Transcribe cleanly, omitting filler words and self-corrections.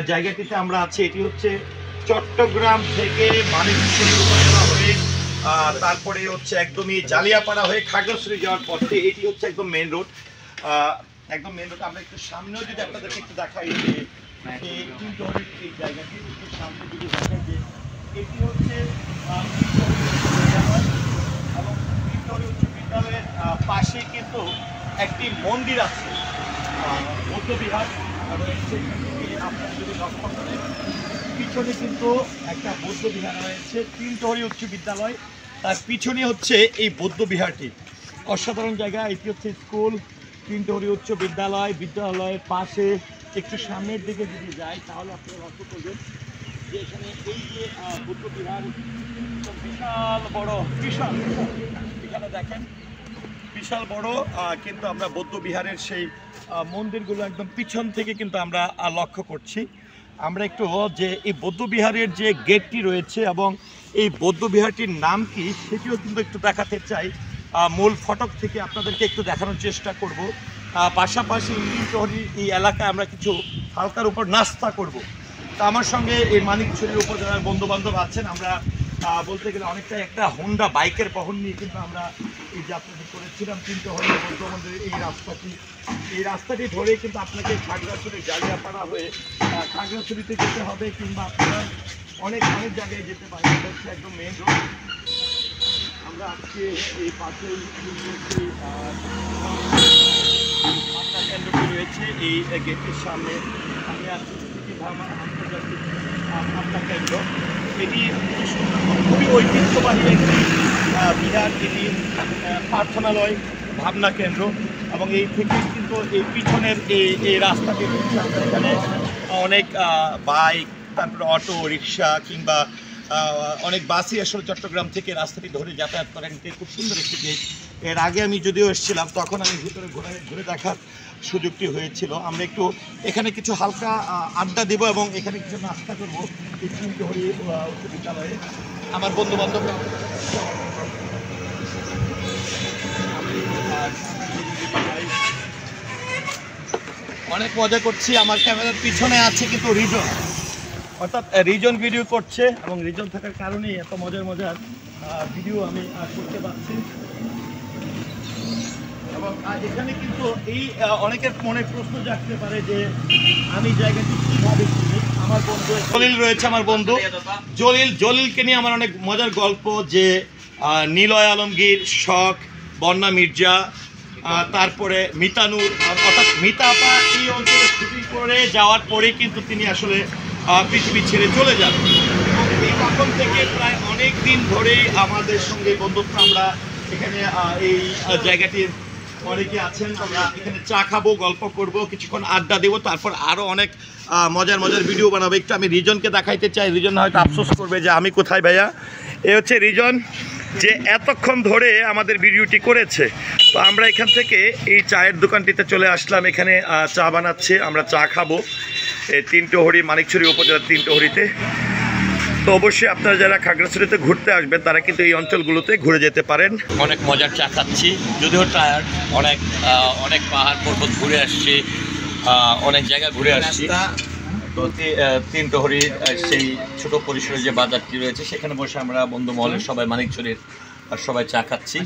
জায়গাটিতে আমরা আছি। এটি হচ্ছে চট্টগ্রাম থেকে মানিকছড়ি উপজেলা হয়ে তারপরে হচ্ছে একদমই জালিয়াপাড়া হয়ে খাগড়াছড়ি যাওয়ার পথে এটি হচ্ছে একদম মেন রোড। একদম মেন রোড। আমরা একটু সামনেও যদি আপনাদেরকে একটু দেখাই যে এই জায়গাটি একটু সামনে যদি দেখাই যে এটি হচ্ছে এবং উচ্চ বিদ্যালয়ের পাশে কিন্তু একটি মন্দির আছে, বৌদ্ধবিহার রয়েছে। আপনারা যদি লক্ষ্য করেন পিছনে কিন্তু একটা বৌদ্ধবিহার রয়েছে, তিনটহরি উচ্চ বিদ্যালয়, তার পিছনে হচ্ছে এই বৌদ্ধবিহারটি। অসাধারণ জায়গা। এটি হচ্ছে স্কুল, তিনটহরি উচ্চ বিদ্যালয়। বিদ্যালয়ের পাশে একটু সামনের দিকে যদি যাই তাহলে আপনারা লক্ষ্য করবেন যে এখানে এই যে বৌদ্ধবিহার বিশাল বড়, বিশাল এখানে দেখেন বিশাল বড়। কিন্তু আমরা বৌদ্ধবিহারের সেই মন্দিরগুলো একদম পিছন থেকে কিন্তু আমরা লক্ষ্য করছি। আমরা একটু যে এই বৌদ্ধবিহারের যে গেটটি রয়েছে এবং এই বৌদ্ধবিহারটির নাম কি সেটিও কিন্তু একটু দেখাতে চাই। মূল ফটক থেকে আপনাদেরকে একটু দেখানোর চেষ্টা করব। পাশাপাশি এই এলাকায় আমরা কিছু হালকার উপর নাস্তা করব। তা আমার সঙ্গে এই মানিকছড়ির উপজেলার বন্ধুবান্ধব আছেন। আমরা বলতে গেলে অনেকটাই একটা হোন্ডা বাইকের বহন নিয়ে কিন্তু আমরা এই যাত্রাটি করেছিলাম। তিনটহরি বৌদ্ধ মন্দির এই রাস্তাটি ধরে কিন্তু আপনাকে খাগড়াছড়ি জালিয়াপাড়া হয়ে খাগড়াছড়িতে যেতে হবে, কিংবা আপনারা অনেক অনেক জায়গায় যেতে পারেন। এটা হচ্ছে একদম মেন রোড। আমরা আজকে এই পাশেই কেন্দ্রটি রয়েছে এই গেটের সামনে। আমি আছি ভার্মা আন্তর্জাতিক ভাবনা কেন্দ্র। এটি খুবই ঐতিহ্যবাহী একটি বিহার, এটি প্রার্থনালয়, ভাবনা কেন্দ্র। এবং এই থেকে কিন্তু এই পিছনের এই রাস্তাটি রয়েছে। আমরা এখানে অনেক বাইক, তারপরে অটো রিক্সা কিংবা অনেক বাসই আসলে চট্টগ্রাম থেকে রাস্তাটি ধরে যাতায়াত করেন। এটি খুব সুন্দর একটি গেট। এর আগে আমি যদিও এসেছিলাম তখন আমি ভিতরে ঘুরে দেখার সুযোগটি হয়েছিল। আমরা একটু এখানে কিছু হালকা আড্ডা দেব এবং এখানে কিছু নাস্তা করবো এই তিনটহরি উচ্চ বিদ্যালয়ে। আমার বন্ধুবান্ধব অনেক মজা করছি। আমার ক্যামেরার পিছনে আছে কিন্তু রিজন, অর্থাৎ রিজন ভিডিও করছে এবং রিজন থাকার কারণেই এত মজার মজার ভিডিও আমি করতে পারছি। এবং এখানে কিন্তু এই অনেকের মনে প্রশ্ন জাগতে পারে যে আমি জায়গাটি কীভাবে চিনি। আমার বন্ধু জলিল রয়েছে, আমার বন্ধু জলিলকে নিয়ে আমার অনেক মজার গল্প যে নিলয় আলমগীর, শখ, বন্যা মির্জা, তারপরে মিতানুর, অর্থাৎ মিতাপা এই অঞ্চলে শুটিং করে যাওয়ার পরে কিন্তু তিনি আসলে পৃথিবী ছেড়ে চলে যান। এবং এই তখন থেকে প্রায় অনেক দিন ধরেই আমাদের সঙ্গে বন্ধুত্ব। আমরা এখানে এই জায়গাটির অনেকে আছেন। আমরা এখানে চা খাবো, গল্প করব, কিছুক্ষণ আড্ডা দেবো, তারপর আরও অনেক মজার মজার ভিডিও বানাবো। একটু আমি রিজনকে দেখাইতে চাই। রিজন হয়তো আফসোস করবে যে আমি কোথায় ভাইয়া। এ হচ্ছে রিজন, যে এতক্ষণ ধরে আমাদের ভিডিওটি করেছে। তো আমরা এখান থেকে এই চায়ের দোকানটিতে চলে আসলাম। এখানে চা বানাচ্ছে, আমরা চা খাবো এই তিনটহরি, মানিকছড়ি উপজেলার তিনটহরিতে। তো অবশ্যই আপনারা যারা খাগড়াছড়িতে ঘুরতে আসবেন তারা কিন্তু এই অঞ্চলগুলোতে ঘুরে যেতে পারেন। অনেক মজার চা খাচ্ছি, যদিও টায়ার্ড, অনেক পাহাড় পর্বত ঘুরে আসছি, অনেক জায়গা ঘুরে আসছি। তো তিনটহরির সেই ছোট পরিসরে যে বাজারটি রয়েছে সেখানে বসে আমরা বন্ধু মহলের সবাই মানিকছড়ির সবাই চা খাচ্ছি।